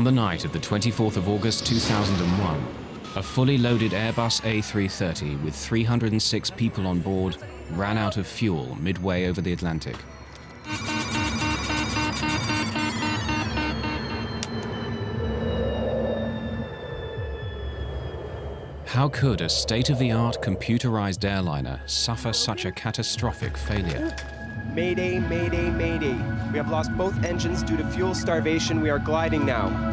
On the night of the 24th of August 2001, a fully loaded Airbus A330 with 306 people on board ran out of fuel midway over the Atlantic. How could a state-of-the-art computerized airliner suffer such a catastrophic failure? Mayday, mayday, mayday. We have lost both engines due to fuel starvation. We are gliding now.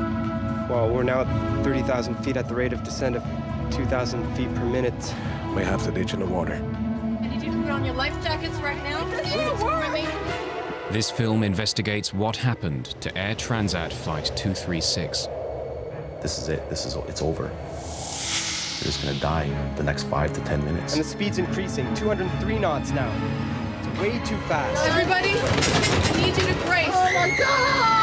Well, we're now at 30,000 feet at the rate of descent of 2,000 feet per minute. May have to ditch in the water. I need you to put on your life jackets right now. This film investigates what happened to Air Transat Flight 236. This is it. It's over. You're just gonna die in the next 5 to 10 minutes. And the speed's increasing, 203 knots now. It's way too fast. Everybody, I need you to brace. Oh my God!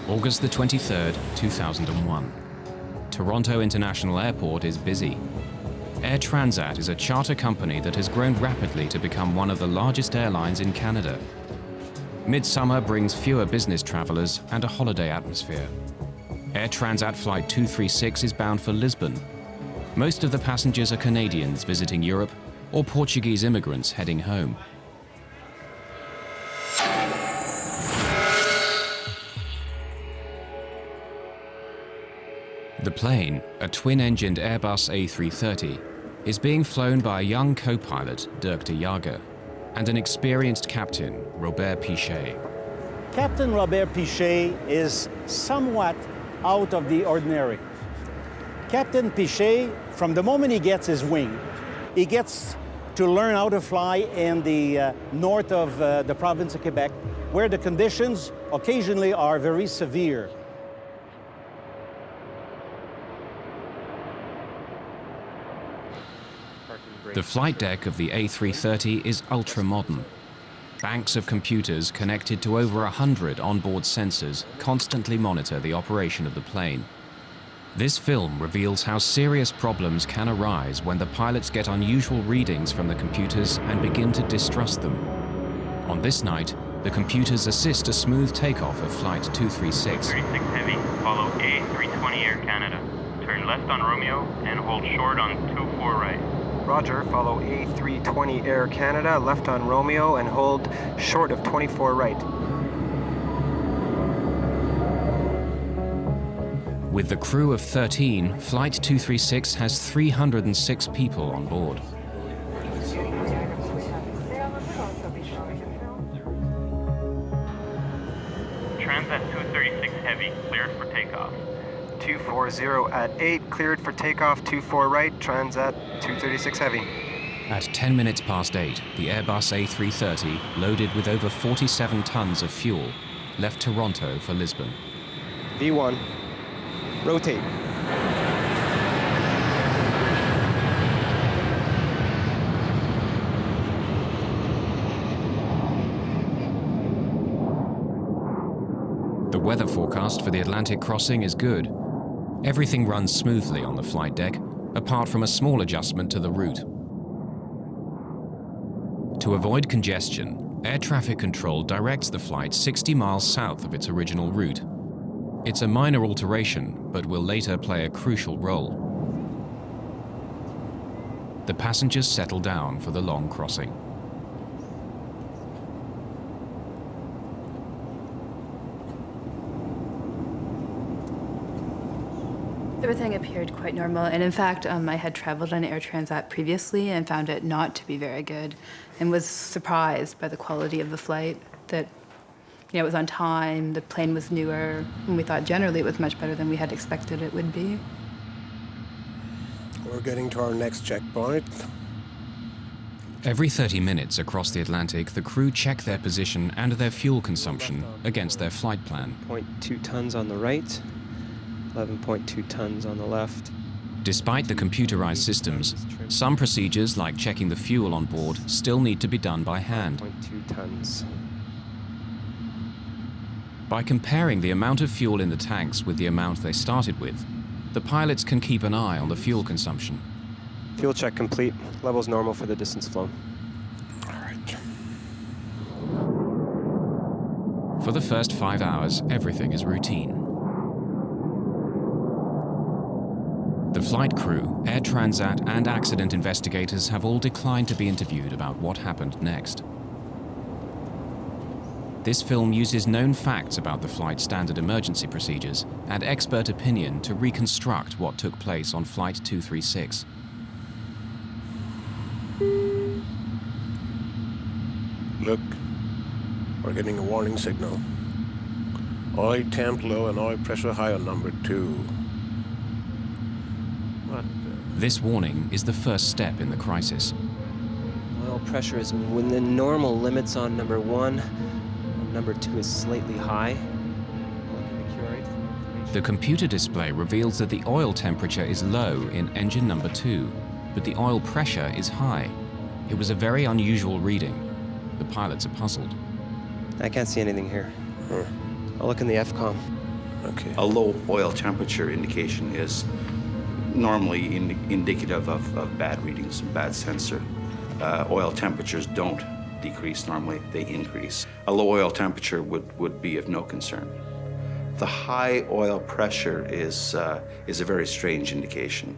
August the 23rd, 2001. Toronto International Airport is busy. Air Transat is a charter company that has grown rapidly to become one of the largest airlines in Canada. Midsummer brings fewer business travelers and a holiday atmosphere. Air Transat Flight 236 is bound for Lisbon. Most of the passengers are Canadians visiting Europe or Portuguese immigrants heading home. The plane, a twin-engined Airbus A330, is being flown by a young co-pilot, Dirk de Jager, and an experienced captain, Robert Pichet. Captain Robert Pichet is somewhat out of the ordinary. Captain Pichet, from the moment he gets his wing, he gets to learn how to fly in the north of the province of Quebec, where the conditions occasionally are very severe. The flight deck of the A330 is ultra-modern. Banks of computers connected to over 100 onboard sensors constantly monitor the operation of the plane. This film reveals how serious problems can arise when the pilots get unusual readings from the computers and begin to distrust them. On this night, the computers assist a smooth takeoff of Flight 236. 36 Heavy, follow A320 Air Canada. Turn left on Romeo and hold short on 24 right. Roger, follow A320 Air Canada, left on Romeo, and hold short of 24 right. With the crew of 13, Flight 236 has 306 people on board. Transat 236 Heavy, cleared for takeoff. 240 at 8, cleared for takeoff, 24 right, Transat 236 Heavy. At 10 minutes past 8, the Airbus A330, loaded with over 47 tons of fuel, left Toronto for Lisbon. V1, rotate. The weather forecast for the Atlantic crossing is good. Everything runs smoothly on the flight deck, apart from a small adjustment to the route. To avoid congestion, air traffic control directs the flight 60 miles south of its original route. It's a minor alteration, but will later play a crucial role. The passengers settle down for the long crossing. Everything appeared quite normal, and in fact, I had traveled on Air Transat previously and found it not to be very good, and was surprised by the quality of the flight, that it was on time, the plane was newer, and we thought generally it was much better than we had expected it would be. We're getting to our next checkpoint. Every 30 minutes across the Atlantic, the crew check their position and their fuel consumption against their flight plan. 0.2 tons on the right, 11.2 tons on the left. Despite the computerized systems, some procedures like checking the fuel on board still need to be done by hand. 0.2 tons. By comparing the amount of fuel in the tanks with the amount they started with, the pilots can keep an eye on the fuel consumption. Fuel check complete. Levels normal for the distance flown. All right. For the first 5 hours, everything is routine. The flight crew, Air Transat, and accident investigators have all declined to be interviewed about what happened next. This film uses known facts about the flight's standard emergency procedures and expert opinion to reconstruct what took place on Flight 236. Look, we're getting a warning signal. Oil temp low and oil pressure high on number 2. What the... This warning is the first step in the crisis. Oil pressure is within normal limits on number 1. Number 2 is slightly high. Look in the QRH for more information. The computer display reveals that the oil temperature is low in engine number 2, but the oil pressure is high. It was a very unusual reading. The pilots are puzzled. I can't see anything here. I'll look in the FCOM. Okay. A low oil temperature indication is normally indicative of bad readings, bad sensor. Oil temperatures don't decrease normally, they increase. A low oil temperature would be of no concern. The high oil pressure is a very strange indication.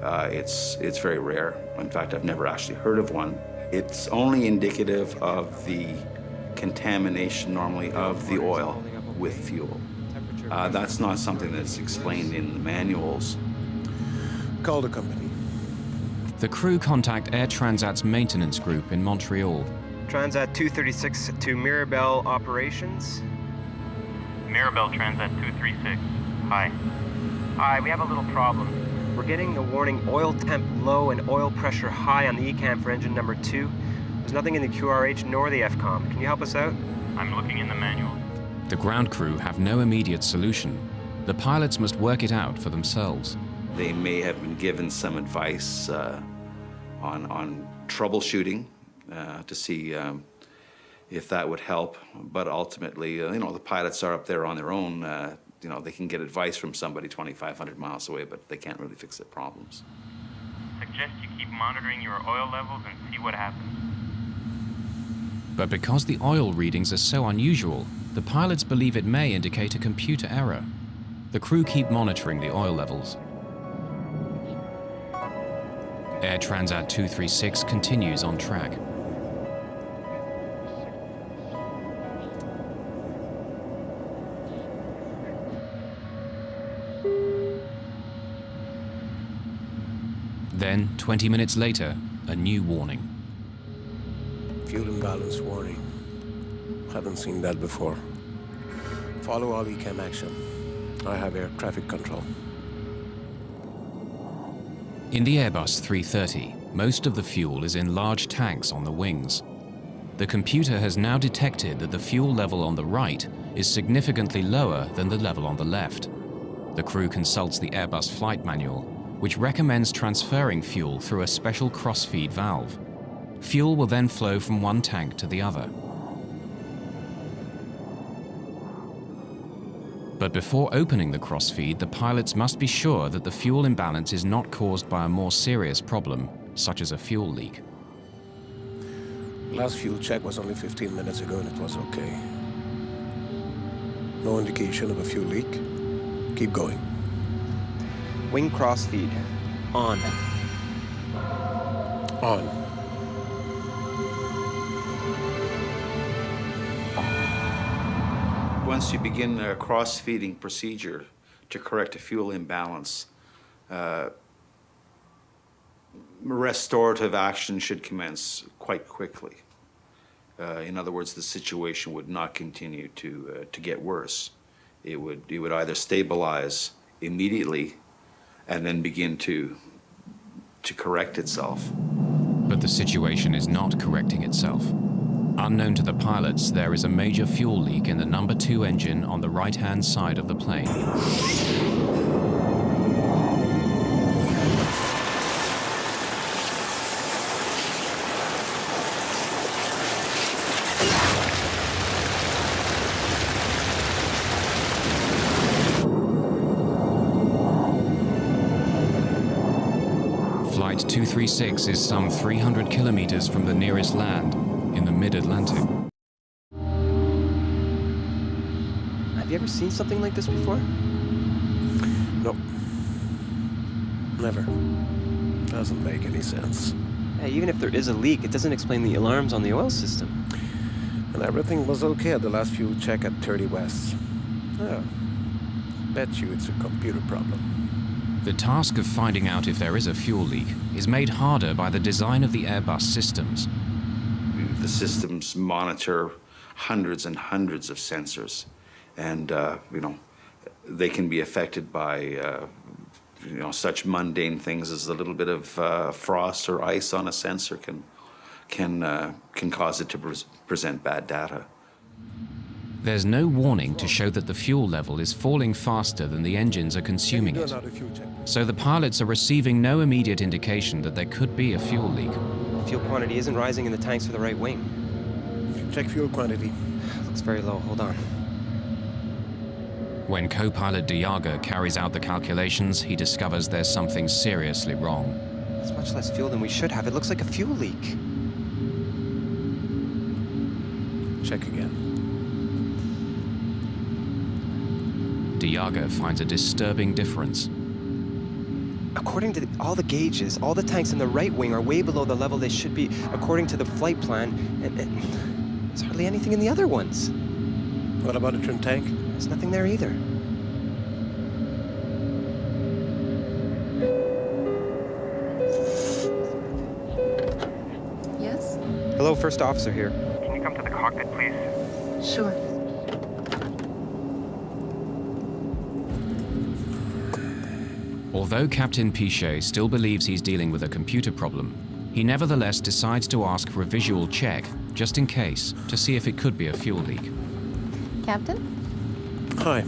It's very rare. In fact, I've never actually heard of one. It's only indicative of the contamination normally of the oil with fuel. That's not something that's explained in the manuals. Call the company. The crew contact Air Transat's maintenance group in Montreal. Transat 236 to Mirabel Operations. Mirabel Transat 236. Hi. Hi, we have a little problem. We're getting the warning oil temp low and oil pressure high on the ECAM for engine number 2. There's nothing in the QRH nor the FCOM. Can you help us out? I'm looking in the manual. The ground crew have no immediate solution. The pilots must work it out for themselves. They may have been given some advice on troubleshooting to see if that would help. But ultimately, the pilots are up there on their own. They can get advice from somebody 2,500 miles away, but they can't really fix their problems. Suggest you keep monitoring your oil levels and see what happens. But because the oil readings are so unusual, the pilots believe it may indicate a computer error. The crew keep monitoring the oil levels. Air Transat 236 continues on track. Then, 20 minutes later, a new warning. Fuel imbalance warning. Haven't seen that before. Follow all ECAM action. I have air traffic control. In the Airbus 330, most of the fuel is in large tanks on the wings. The computer has now detected that the fuel level on the right is significantly lower than the level on the left. The crew consults the Airbus flight manual, which recommends transferring fuel through a special cross-feed valve. Fuel will then flow from one tank to the other. But before opening the crossfeed, the pilots must be sure that the fuel imbalance is not caused by a more serious problem, such as a fuel leak. Last fuel check was only 15 minutes ago and it was okay. No indication of a fuel leak. Keep going. Wing crossfeed. On. On. Once you begin a cross-feeding procedure to correct a fuel imbalance, restorative action should commence quite quickly. In other words, the situation would not continue to get worse. It would either stabilize immediately and then begin to correct itself. But the situation is not correcting itself. Unknown to the pilots, there is a major fuel leak in the number 2 engine on the right-hand side of the plane. Flight 236 is some 300 kilometers from the nearest land in the mid-Atlantic. Have you ever seen something like this before? No. Never. Doesn't make any sense. Yeah, even if there is a leak, it doesn't explain the alarms on the oil system. And everything was okay at the last fuel check at 30 West. Oh. Bet you it's a computer problem. The task of finding out if there is a fuel leak is made harder by the design of the Airbus systems. The systems monitor hundreds and hundreds of sensors, and they can be affected by such mundane things as a little bit of frost or ice on a sensor can cause it to present bad data. There's no warning to show that the fuel level is falling faster than the engines are consuming it. So the pilots are receiving no immediate indication that there could be a fuel leak. The fuel quantity isn't rising in the tanks for the right wing. Check fuel quantity. Looks very low. Hold on. When co-pilot Diaga carries out the calculations, he discovers there's something seriously wrong. It's much less fuel than we should have. It looks like a fuel leak. Check again. Diaga finds a disturbing difference. According to all the gauges, all the tanks in the right wing are way below the level they should be according to the flight plan, and there's hardly anything in the other ones. What about the trim tank? There's nothing there either. Yes? Hello, first officer here. Can you come to the cockpit, please? Sure. Although Captain Pichet still believes he's dealing with a computer problem, he nevertheless decides to ask for a visual check, just in case, to see if it could be a fuel leak. Captain? Hi.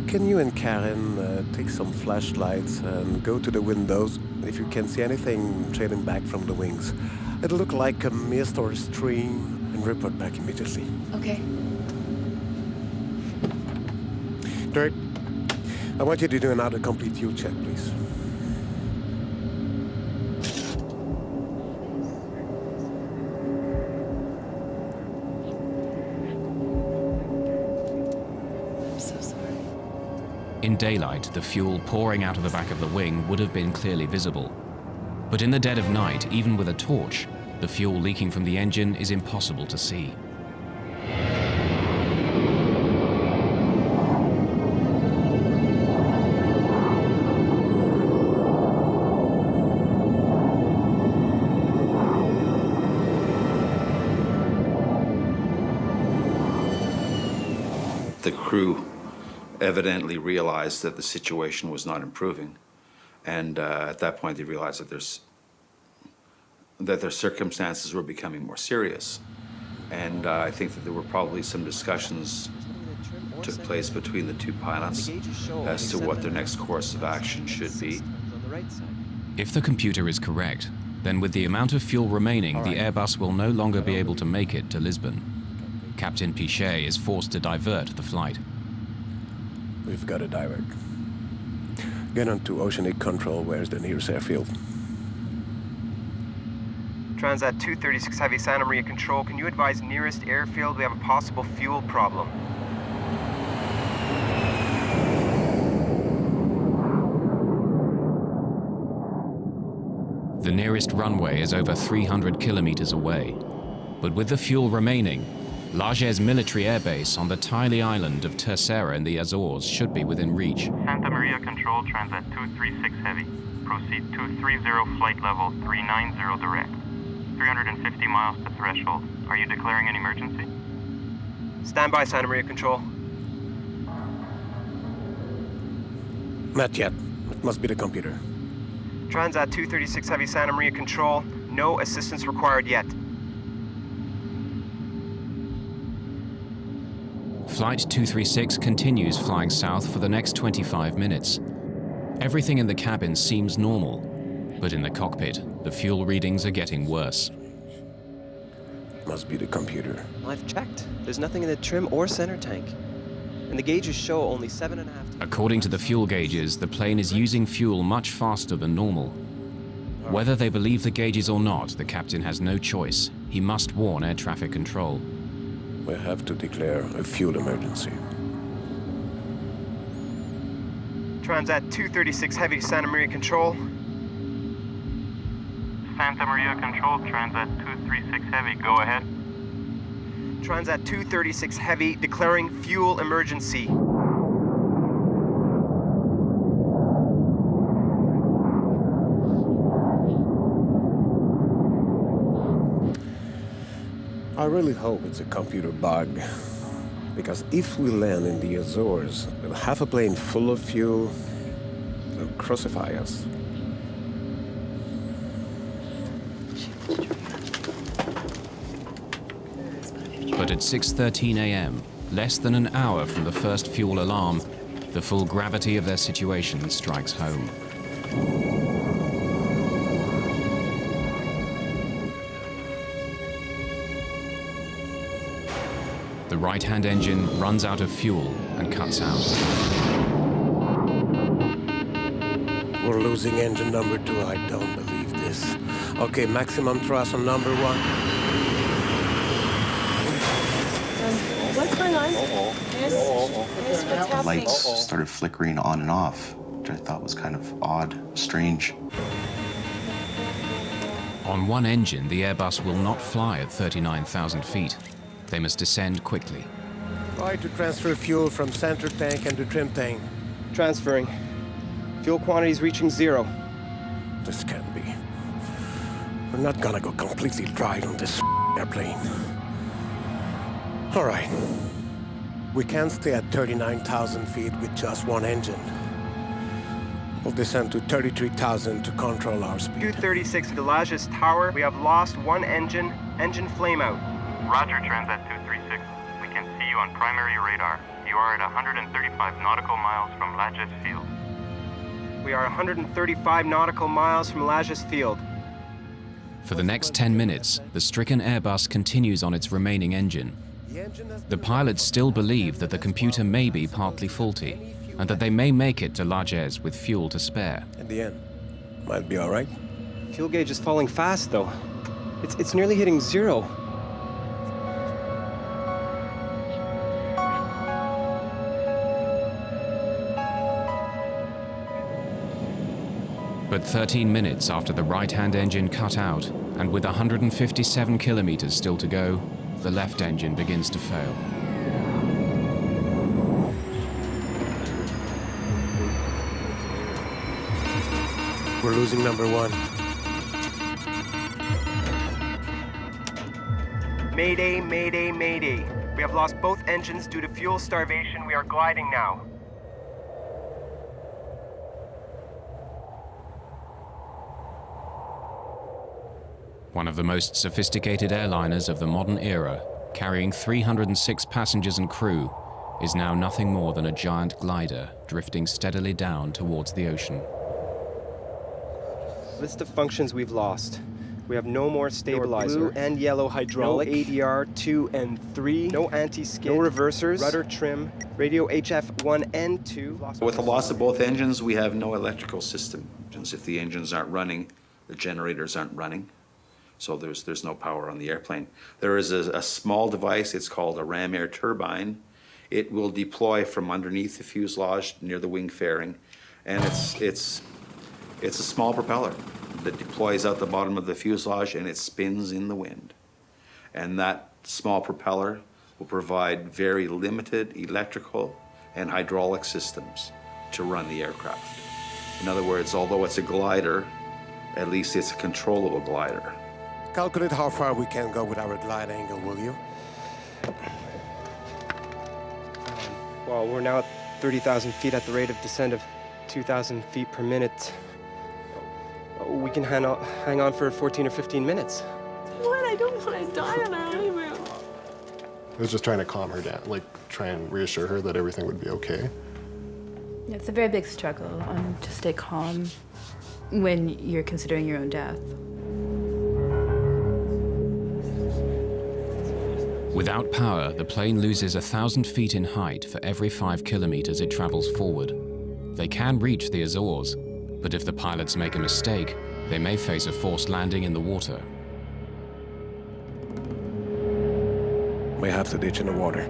Can you and Karen take some flashlights and go to the windows if you can see anything trailing back from the wings? It'll look like a mist or a stream, and report back immediately. Okay. Dirk, I want you to do another complete fuel check, please. I'm so sorry. In daylight, the fuel pouring out of the back of the wing would have been clearly visible. But in the dead of night, even with a torch, the fuel leaking from the engine is impossible to see. The crew evidently realized that the situation was not improving, and at that point they realized that their circumstances were becoming more serious. And I think that there were probably some discussions took place between the two pilots as to what their next course of action should be. If the computer is correct, then with the amount of fuel remaining, the Airbus will no longer be able to make it to Lisbon. Captain Pichet is forced to divert the flight. We've got to divert. Get on to Oceanic Control. Where's the nearest airfield? Transat 236 Heavy, Santa Maria Control. Can you advise nearest airfield? We have a possible fuel problem. The nearest runway is over 300 kilometers away. But with the fuel remaining, Laget's military airbase on the tiny island of Terceira in the Azores should be within reach. Santa Maria Control, Transat 236 Heavy. Proceed 230, flight level 390 direct. 350 miles to threshold. Are you declaring an emergency? Stand by, Santa Maria Control. Not yet. It must be the computer. Transat 236 Heavy, Santa Maria Control. No assistance required yet. Flight 236 continues flying south for the next 25 minutes. Everything in the cabin seems normal, but in the cockpit, the fuel readings are getting worse. Must be the computer. I've checked. There's nothing in the trim or center tank. And the gauges show only 7.5. According to the fuel gauges, the plane is using fuel much faster than normal. Whether they believe the gauges or not, the captain has no choice. He must warn air traffic control. We have to declare a fuel emergency. Transat 236 Heavy, Santa Maria Control. Santa Maria Control, Transat 236 Heavy, go ahead. Transat 236 Heavy, declaring fuel emergency. I really hope it's a computer bug. Because if we land in the Azores with half a plane full of fuel, they'll crucify us. But at 6:13 a.m., less than an hour from the first fuel alarm, the full gravity of their situation strikes home. The right-hand engine runs out of fuel and cuts out. We're losing engine number 2. I don't believe this. Okay, maximum thrust on number 1. What's going on? What's The happening? lights started flickering on and off, which I thought was kind of odd, strange. On one engine, the Airbus will not fly at 39,000 feet. They must descend quickly. Try to transfer fuel from center tank and to trim tank. Transferring. Fuel quantities reaching 0. This can't be. We're not gonna go completely dry on this airplane. All right. We can't stay at 39,000 feet with just one engine. We'll descend to 33,000 to control our speed. 236 Delagis Tower. We have lost one engine. Engine flame out. Roger, Transat 236. We can see you on primary radar. You are at 135 nautical miles from Lajes Field. We are 135 nautical miles from Lajes Field. For the next 10 minutes, the stricken Airbus continues on its remaining engine. The pilots still believe that the computer may be partly faulty and that they may make it to Lajes with fuel to spare. In the end, might be all right. Fuel gauge is falling fast, though. It's nearly hitting 0. But 13 minutes after the right-hand engine cut out, and with 157 kilometers still to go, the left engine begins to fail. We're losing number 1. Mayday, mayday, mayday. We have lost both engines due to fuel starvation. We are gliding now. One of the most sophisticated airliners of the modern era, carrying 306 passengers and crew, is now nothing more than a giant glider drifting steadily down towards the ocean. List of functions we've lost. We have no more stabilizer. Blue and yellow hydraulic. No ADR 2 and 3. No anti-skid. No reversers. Rudder trim. Radio HF 1 and 2. With the loss of both engines, we have no electrical system. If the engines aren't running, the generators aren't running. So there's no power on the airplane. There is a small device, it's called a ram air turbine. It will deploy from underneath the fuselage near the wing fairing, and it's a small propeller that deploys out the bottom of the fuselage and it spins in the wind. And that small propeller will provide very limited electrical and hydraulic systems to run the aircraft. In other words, although it's a glider, at least it's a controllable glider. Calculate how far we can go with our glide angle, will you? Well, we're now at 30,000 feet at the rate of descent of 2,000 feet per minute. We can hang on for 14 or 15 minutes. What? I don't want to die on our honeymoon. I was just trying to calm her down, like try and reassure her that everything would be okay. It's a very big struggle to stay calm when you're considering your own death. Without power, the plane loses 1,000 feet in height for every 5 kilometers it travels forward. They can reach the Azores, but if the pilots make a mistake, They may face a forced landing in the water. We have to ditch in the water.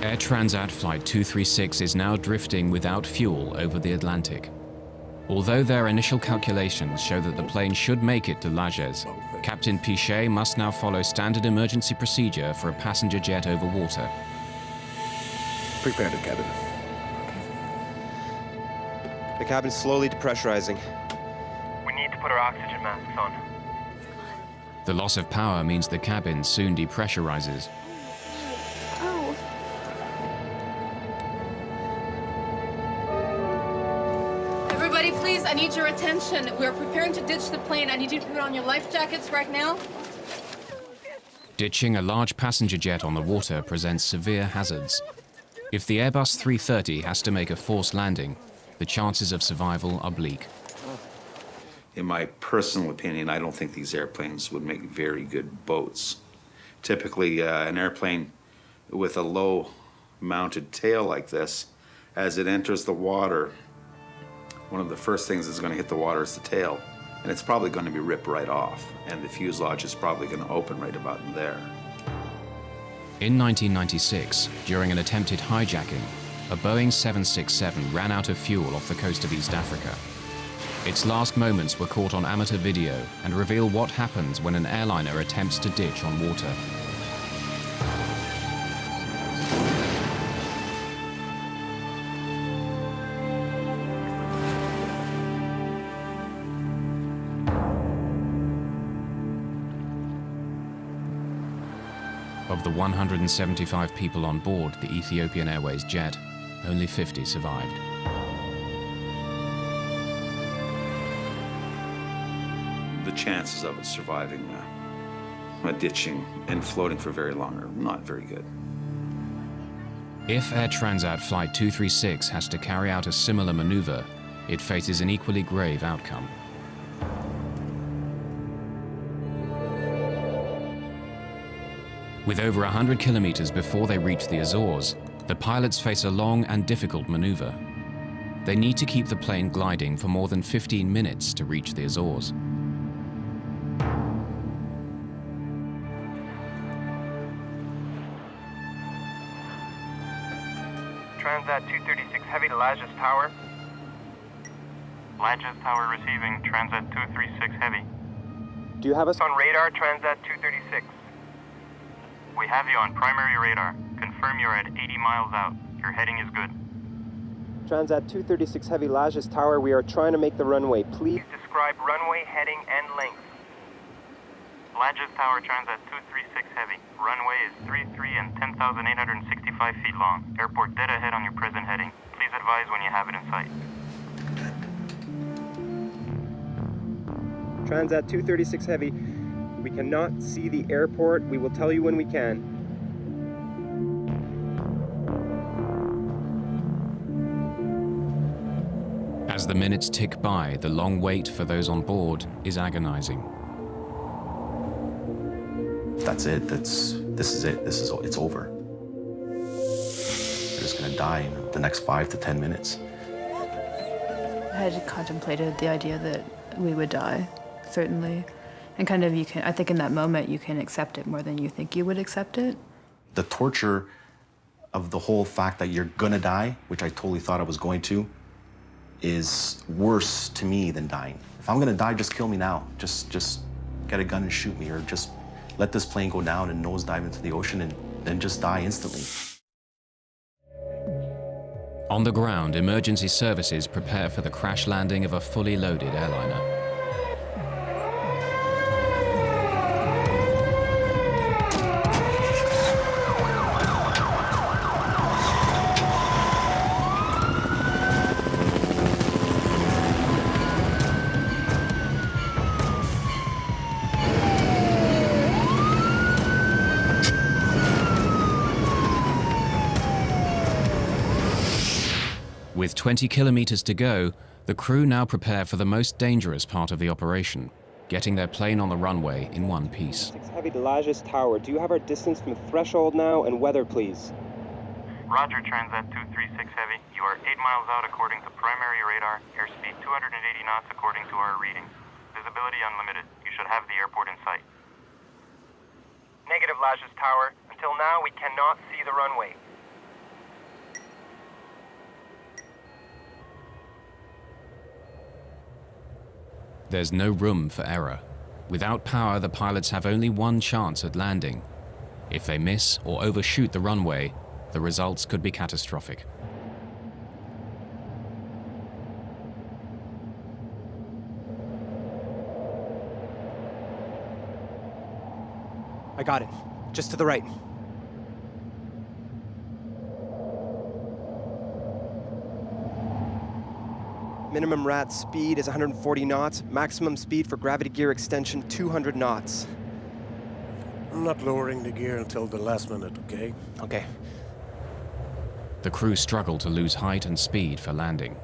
Air Transat Flight 236 is now drifting without fuel over the Atlantic. Although their initial calculations show that the plane should make it to Lajes, Captain Pichet must now follow standard emergency procedure for a passenger jet over water. Prepare the cabin. The cabin's slowly depressurizing. We need to put our oxygen masks on. The loss of power means the cabin soon depressurizes. Oh. Everybody, please, I need your attention. We're preparing to ditch the plane. I need you to put on your life jackets right now. Ditching a large passenger jet on the water presents severe hazards. If the Airbus 330 has to make a forced landing, the chances of survival are bleak. In my personal opinion, I don't think these airplanes would make very good boats. Typically, an airplane with a low mounted tail like this, as it enters the water, one of the first things that's going to hit the water is the tail. And it's probably going to be ripped right off. And the fuselage is probably going to open right about in there. In 1996, during an attempted hijacking, a Boeing 767 ran out of fuel off the coast of East Africa. Its last moments were caught on amateur video and reveal what happens when an airliner attempts to ditch on water. Of the 175 people on board the Ethiopian Airways jet, only 50 survived. The chances of it surviving a ditching and floating for very long are not very good. If Air Transat Flight 236 has to carry out a similar maneuver, it faces an equally grave outcome. With over 100 kilometers before they reach the Azores, the pilots face a long and difficult maneuver. They need to keep the plane gliding for more than 15 minutes to reach the Azores. Transat 236 Heavy to Lajes Tower. Lajes Tower receiving Transat 236 Heavy. Do you have us On radar, Transat 236. We have you on primary radar. Confirm you're at 80 miles out. Your heading is good. Transat 236 Heavy Lajes Tower? We are trying to make the runway. Please. Please describe runway, heading, and length. Lajes Tower, Transat 236 Heavy. Runway is 33 and 10,865 feet long. Airport dead ahead on your present heading. Please advise when you have it in sight. Transat 236 Heavy. We cannot see the airport. We will tell you when we can. As the minutes tick by, the long wait for those on board is agonizing. That's it. This is it. It's over. They're just gonna die in the next 5 to 10 minutes. I had contemplated the idea that we would die, certainly. And kind of I think in that moment you can accept it more than you think you would accept it. The torture of the whole fact that you're gonna die, which I totally thought I was going to, is worse to me than dying. If I'm gonna die, just kill me now. Just get a gun and shoot me, or just let this plane go down and nosedive into the ocean and then just die instantly. On the ground, emergency services prepare for the crash landing of a fully loaded airliner. With 20 kilometers to go, the crew now prepare for the most dangerous part of the operation, getting their plane on the runway in one piece. 6 Heavy to Lajes Tower. Do you have our distance from threshold now and weather, please? Roger, Transat 236 Heavy. You are 8 miles out according to primary radar. Airspeed 280 knots according to our readings. Visibility unlimited. You should have the airport in sight. Negative, Lajes Tower. Until now, we cannot see the runway. There's no room for error. Without power, the pilots have only one chance at landing. If they miss or overshoot the runway, the results could be catastrophic. I got it. Just to the right. Minimum RAT speed is 140 knots. Maximum speed for gravity gear extension, 200 knots. I'm not lowering the gear until the last minute, okay? Okay. The crew struggle to lose height and speed for landing.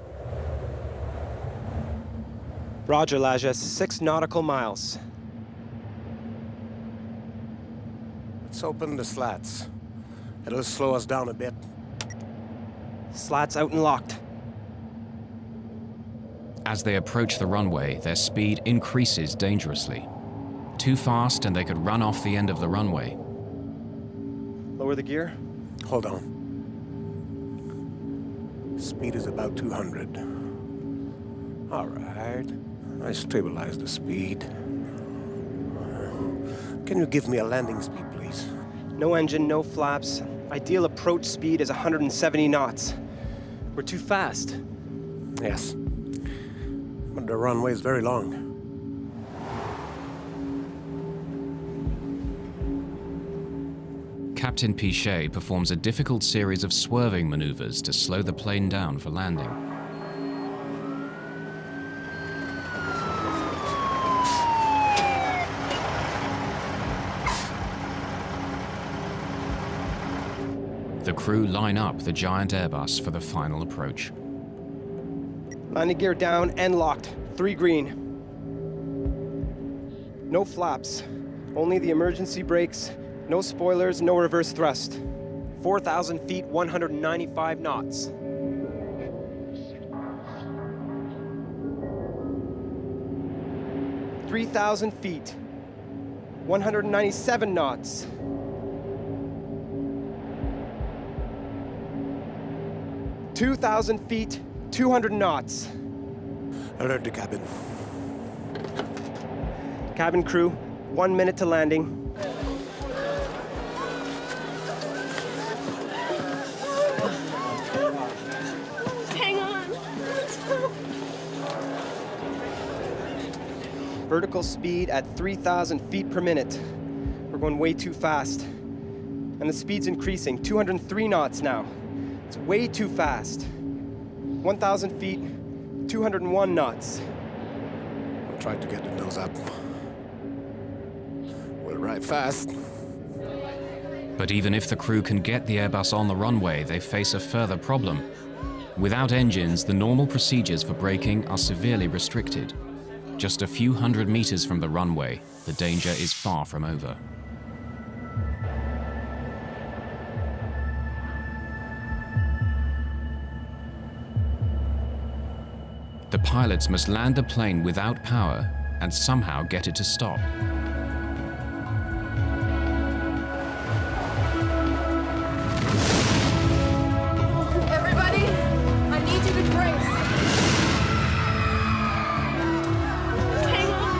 Roger, Lajes. 6 nautical miles. Let's open the slats. It'll slow us down a bit. Slats out and locked. As they approach the runway, their speed increases dangerously. Too fast and they could run off the end of the runway. Lower the gear. Hold on. Speed is about 200. All right. I stabilize the speed. Can you give me a landing speed, please? No engine, no flaps. Ideal approach speed is 170 knots. We're too fast. Yes. But the runway is very long. Captain Pichet performs a difficult series of swerving maneuvers to slow the plane down for landing. The crew line up the giant Airbus for the final approach. Landing gear down and locked. 3 green. No flaps. Only the emergency brakes. No spoilers, no reverse thrust. 4,000 feet, 195 knots. "3,000 feet, 197 knots. "2,000 feet, 200 knots. Alert the cabin. Cabin crew, 1 minute to landing. Hang on. Vertical speed at 3,000 feet per minute. We're going way too fast. And the speed's increasing, 203 knots now. It's way too fast. 1,000 feet, 201 knots. I'll try to get the nose up. We'll ride fast. But even if the crew can get the Airbus on the runway, they face a further problem. Without engines, the normal procedures for braking are severely restricted. Just a few hundred meters from the runway, the danger is far from over. The pilots must land the plane without power and somehow get it to stop. Everybody, I need you to brace. Hang on.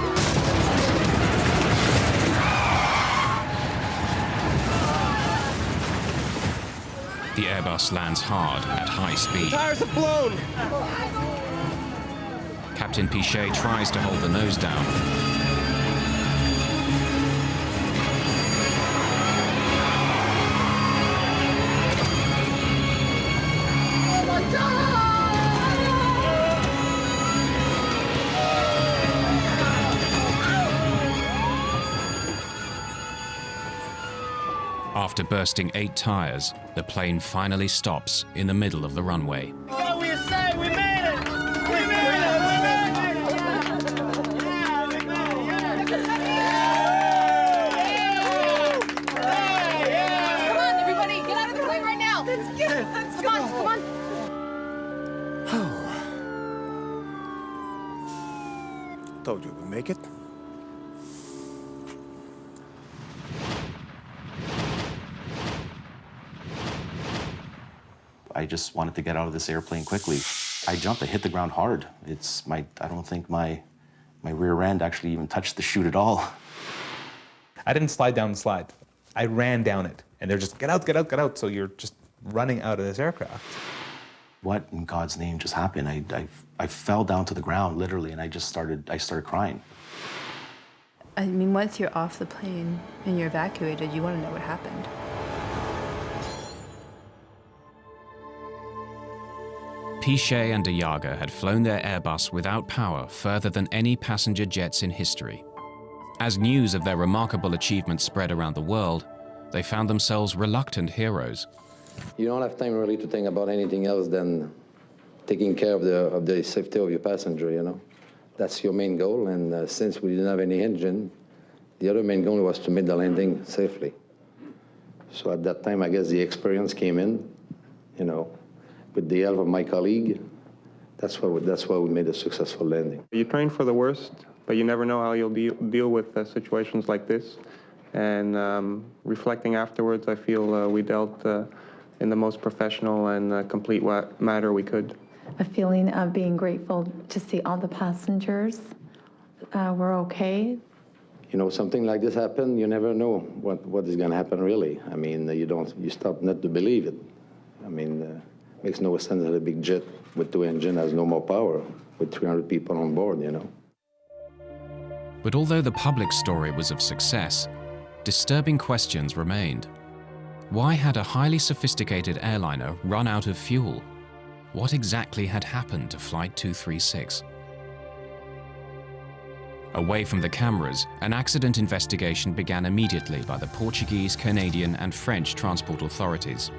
The Airbus lands hard at high speed. Tires have blown! Captain Pichet tries to hold the nose down. Oh my God! After bursting 8 tires, the plane finally stops in the middle of the runway. told you we'd make it. I just wanted to get out of this airplane quickly. I jumped, I hit the ground hard. I don't think my rear end actually even touched the chute at all. I didn't slide down the slide. I ran down it. And they're just, get out, get out, get out. So you're just running out of this aircraft. What in God's name just happened? I fell down to the ground, literally, and I started crying. I mean, once you're off the plane and you're evacuated, you want to know what happened. Pichet and Diaga had flown their Airbus without power further than any passenger jets in history. As news of their remarkable achievement spread around the world, they found themselves reluctant heroes. You don't have time really to think about anything else than taking care of the safety of your passenger, you know. That's your main goal, and since we didn't have any engine, the other main goal was to make the landing safely. So at that time, I guess the experience came in, you know, with the help of my colleague. That's why we made a successful landing. You train for the worst, but you never know how you'll deal with situations like this. And reflecting afterwards, I feel we dealt in the most professional and complete manner we could. A feeling of being grateful to see all the passengers were okay. You know, something like this happened, you never know what is going to happen really. I mean, you start not to believe it. I mean, it makes no sense that a big jet with 2 engines has no more power with 300 people on board, you know. But although the public story was of success, disturbing questions remained. Why had a highly sophisticated airliner run out of fuel? What exactly had happened to Flight 236? Away from the cameras, an accident investigation began immediately by the Portuguese, Canadian, and French transport authorities.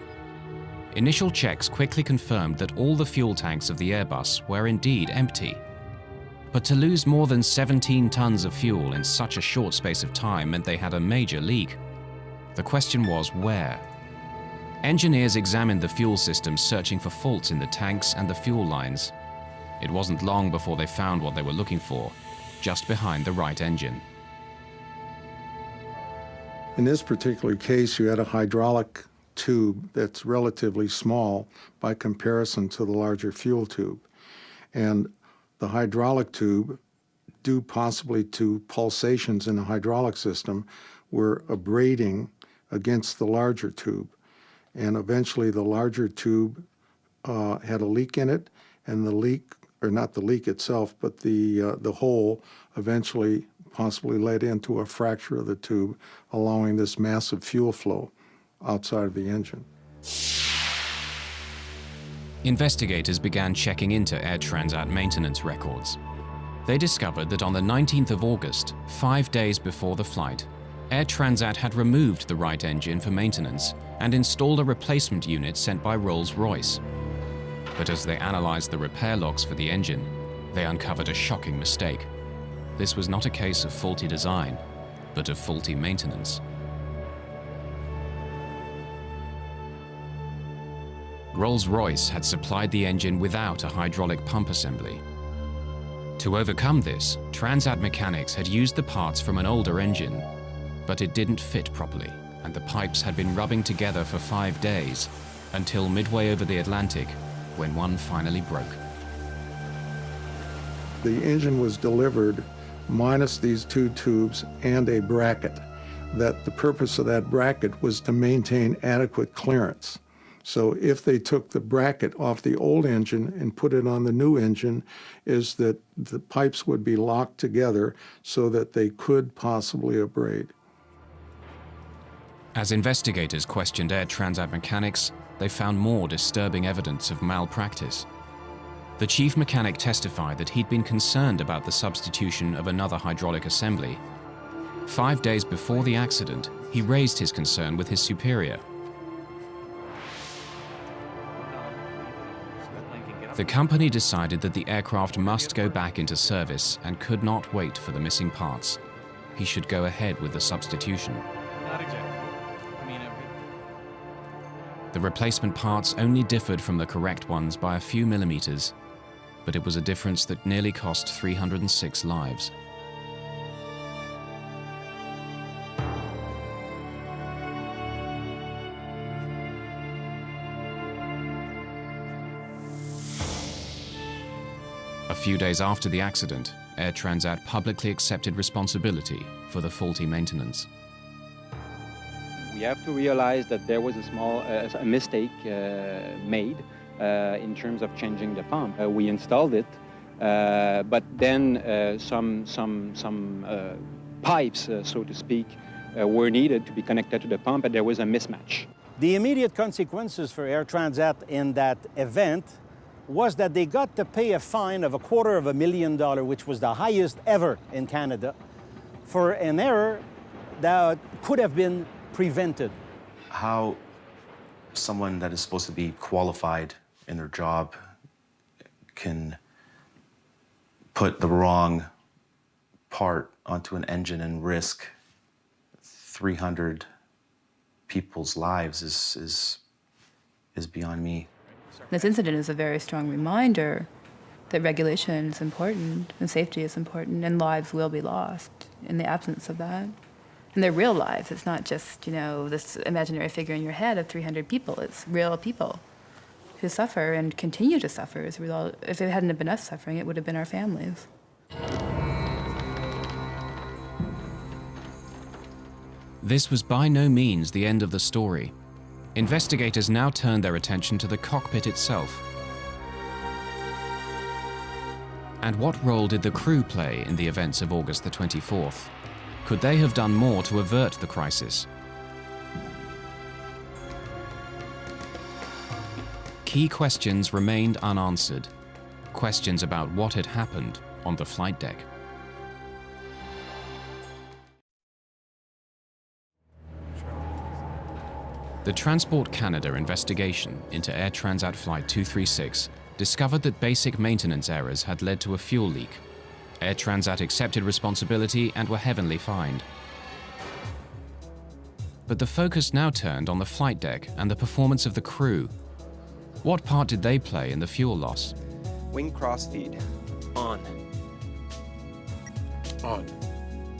Initial checks quickly confirmed that all the fuel tanks of the Airbus were indeed empty. But to lose more than 17 tons of fuel in such a short space of time meant they had a major leak. The question was where? Engineers examined the fuel system, searching for faults in the tanks and the fuel lines. It wasn't long before they found what they were looking for, just behind the right engine. In this particular case, you had a hydraulic tube that's relatively small by comparison to the larger fuel tube. And the hydraulic tube, due possibly to pulsations in the hydraulic system, were abrading against the larger tube. And eventually the larger tube had a leak in it, and the leak, or not the leak itself, but the hole eventually possibly led into a fracture of the tube, allowing this massive fuel flow outside of the engine. Investigators began checking into Air Transat maintenance records. They discovered that on the 19th of August, 5 days before the flight, Air Transat had removed the right engine for maintenance and installed a replacement unit sent by Rolls-Royce. But as they analyzed the repair logs for the engine, they uncovered a shocking mistake. This was not a case of faulty design, but of faulty maintenance. Rolls-Royce had supplied the engine without a hydraulic pump assembly. To overcome this, Transat mechanics had used the parts from an older engine, but it didn't fit properly, and the pipes had been rubbing together for 5 days, until midway over the Atlantic, when one finally broke. The engine was delivered minus these 2 tubes and a bracket. That the purpose of that bracket was to maintain adequate clearance. So if they took the bracket off the old engine and put it on the new engine, is that the pipes would be locked together so that they could possibly abrade. As investigators questioned Air Transat mechanics, they found more disturbing evidence of malpractice. The chief mechanic testified that he'd been concerned about the substitution of another hydraulic assembly. 5 days before the accident, he raised his concern with his superior. The company decided that the aircraft must go back into service and could not wait for the missing parts. He should go ahead with the substitution. Not exactly. The replacement parts only differed from the correct ones by a few millimeters, but it was a difference that nearly cost 306 lives. A few days after the accident, Air Transat publicly accepted responsibility for the faulty maintenance. We have to realize that there was a small mistake made in terms of changing the pump. We installed it, but then some pipes, so to speak, were needed to be connected to the pump, and there was a mismatch. The immediate consequences for Air Transat in that event was that they got to pay a fine of $250,000, which was the highest ever in Canada, for an error that could have been prevented. How someone that is supposed to be qualified in their job can put the wrong part onto an engine and risk 300 people's lives is beyond me. This incident is a very strong reminder that regulation is important and safety is important, and lives will be lost in the absence of that. And they're real lives. It's not just, you know, this imaginary figure in your head of 300 people. It's real people who suffer and continue to suffer as a result. If it hadn't been us suffering, it would have been our families. This was by no means the end of the story. Investigators now turned their attention to the cockpit itself. And what role did the crew play in the events of August the 24th? Could they have done more to avert the crisis? Key questions remained unanswered. Questions about what had happened on the flight deck. The Transport Canada investigation into Air Transat Flight 236 discovered that basic maintenance errors had led to a fuel leak. Air Transat accepted responsibility and were heavily fined. But the focus now turned on the flight deck and the performance of the crew. What part did they play in the fuel loss? Wing crossfeed. On. On.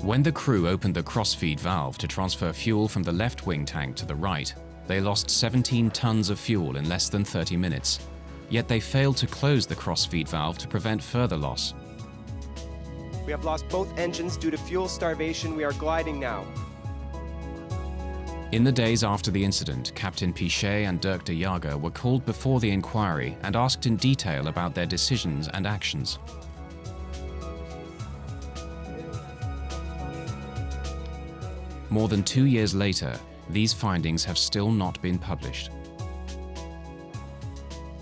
When the crew opened the crossfeed valve to transfer fuel from the left wing tank to the right, they lost 17 tons of fuel in less than 30 minutes. Yet they failed to close the crossfeed valve to prevent further loss. We have lost both engines due to fuel starvation. We are gliding now. In the days after the incident, Captain Pichet and Dirk de Jager were called before the inquiry and asked in detail about their decisions and actions. More than 2 years later, these findings have still not been published.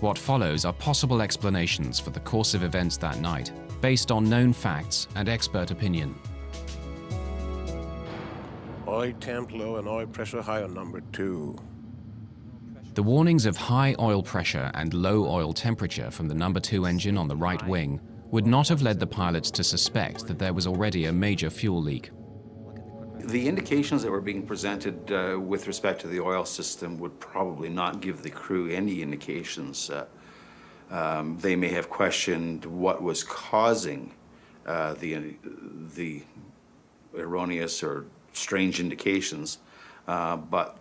What follows are possible explanations for the course of events that night, based on known facts and expert opinion. Oil temp low and oil pressure high on number 2. The warnings of high oil pressure and low oil temperature from the number 2 engine on the right wing would not have led the pilots to suspect that there was already a major fuel leak. The indications that were being presented with respect to the oil system would probably not give the crew any indications. They may have questioned what was causing the erroneous or strange indications, but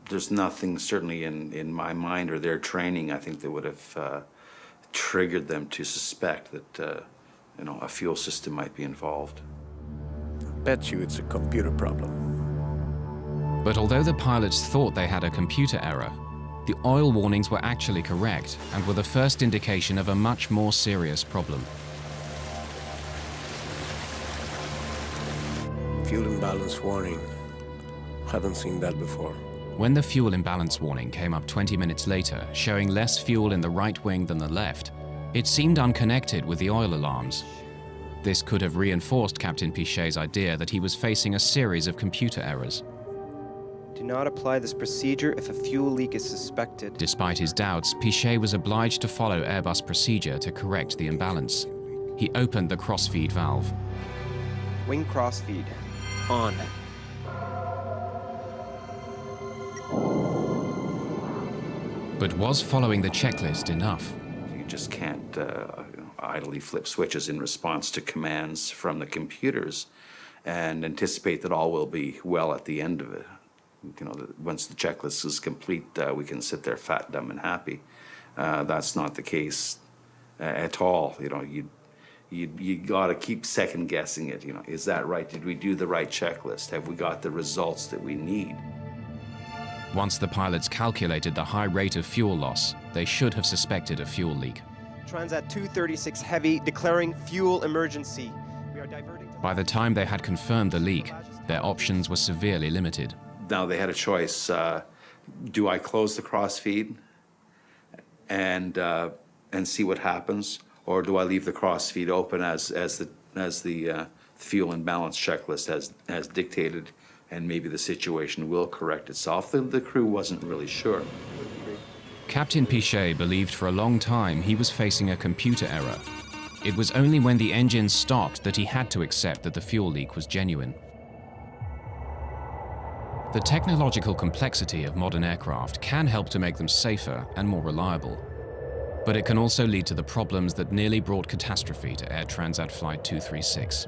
there's nothing certainly in my mind or their training, I think, that would have triggered them to suspect that a fuel system might be involved. Bet you it's a computer problem. But although the pilots thought they had a computer error, the oil warnings were actually correct and were the first indication of a much more serious problem. Fuel imbalance warning. Haven't seen that before. When the fuel imbalance warning came up 20 minutes later, showing less fuel in the right wing than the left, it seemed unconnected with the oil alarms. This could have reinforced Captain Pichet's idea that he was facing a series of computer errors. Do not apply this procedure if a fuel leak is suspected. Despite his doubts, Pichet was obliged to follow Airbus procedure to correct the imbalance. He opened the crossfeed valve. Wing crossfeed. On. But was following the checklist enough? You just can't idly flip switches in response to commands from the computers and anticipate that all will be well at the end of it. Once the checklist is complete, we can sit there fat, dumb, and happy. That's not the case at all. You got to keep second guessing it. Is that right? Did we do the right checklist? Have we got the results that we need? Once the pilots calculated the high rate of fuel loss, they should have suspected a fuel leak. Transat 236 Heavy declaring fuel emergency. We are diverting. By the time they had confirmed the leak, their options were severely limited. Now they had a choice. Do I close the crossfeed and see what happens, or do I leave the crossfeed open as the fuel imbalance checklist has dictated, and maybe the situation will correct itself? The crew wasn't really sure. Captain Pichet believed for a long time he was facing a computer error. It was only when the engines stopped that he had to accept that the fuel leak was genuine. The technological complexity of modern aircraft can help to make them safer and more reliable. But it can also lead to the problems that nearly brought catastrophe to Air Transat Flight 236.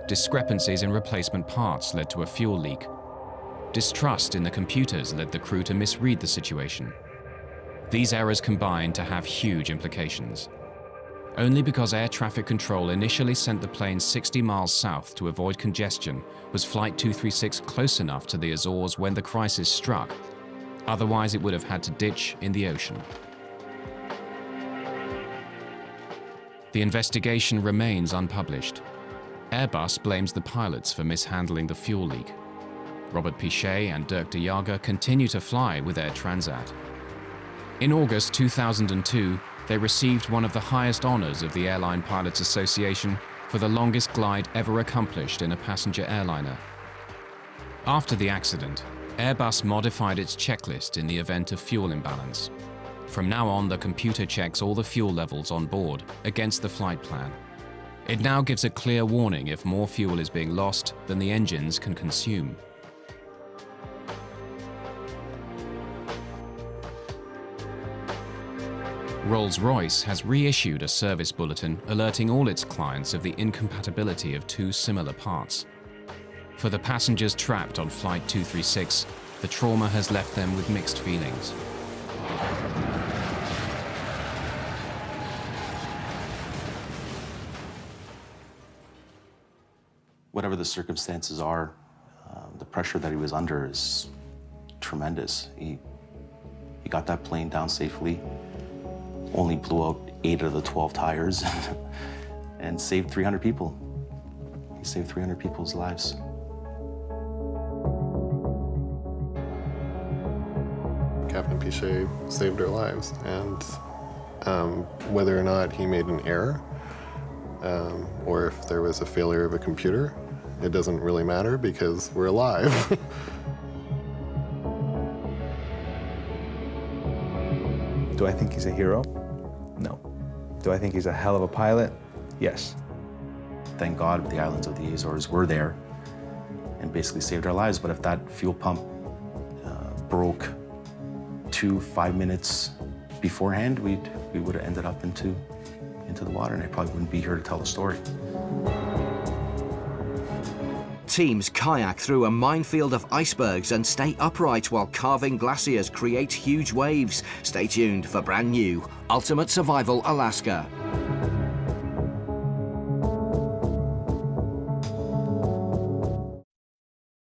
Discrepancies in replacement parts led to a fuel leak. Distrust in the computers led the crew to misread the situation. These errors combined to have huge implications. Only because air traffic control initially sent the plane 60 miles south to avoid congestion was Flight 236 close enough to the Azores when the crisis struck. Otherwise, it would have had to ditch in the ocean. The investigation remains unpublished. Airbus blames the pilots for mishandling the fuel leak. Robert Pichet and Dirk de Jager continue to fly with Air Transat. In August 2002, they received one of the highest honors of the Airline Pilots Association for the longest glide ever accomplished in a passenger airliner. After the accident, Airbus modified its checklist in the event of fuel imbalance. From now on, the computer checks all the fuel levels on board against the flight plan. It now gives a clear warning if more fuel is being lost than the engines can consume. Rolls-Royce has reissued a service bulletin alerting all its clients of the incompatibility of two similar parts. For the passengers trapped on Flight 236, the trauma has left them with mixed feelings. Whatever the circumstances are, the pressure that he was under is tremendous. He got that plane down safely, only blew out 8 of the 12 tires and saved 300 people. He saved 300 people's lives. Captain Pichet saved our lives, and whether or not he made an error or if there was a failure of a computer, it doesn't really matter because we're alive. Do I think he's a hero? No. Do I think he's a hell of a pilot? Yes. Thank God the islands of the Azores were there and basically saved our lives. But if that fuel pump broke 5 minutes beforehand, we would have ended up into the water, and I probably wouldn't be here to tell the story. Teams kayak through a minefield of icebergs and stay upright while carving glaciers create huge waves. Stay tuned for brand new Ultimate Survival Alaska.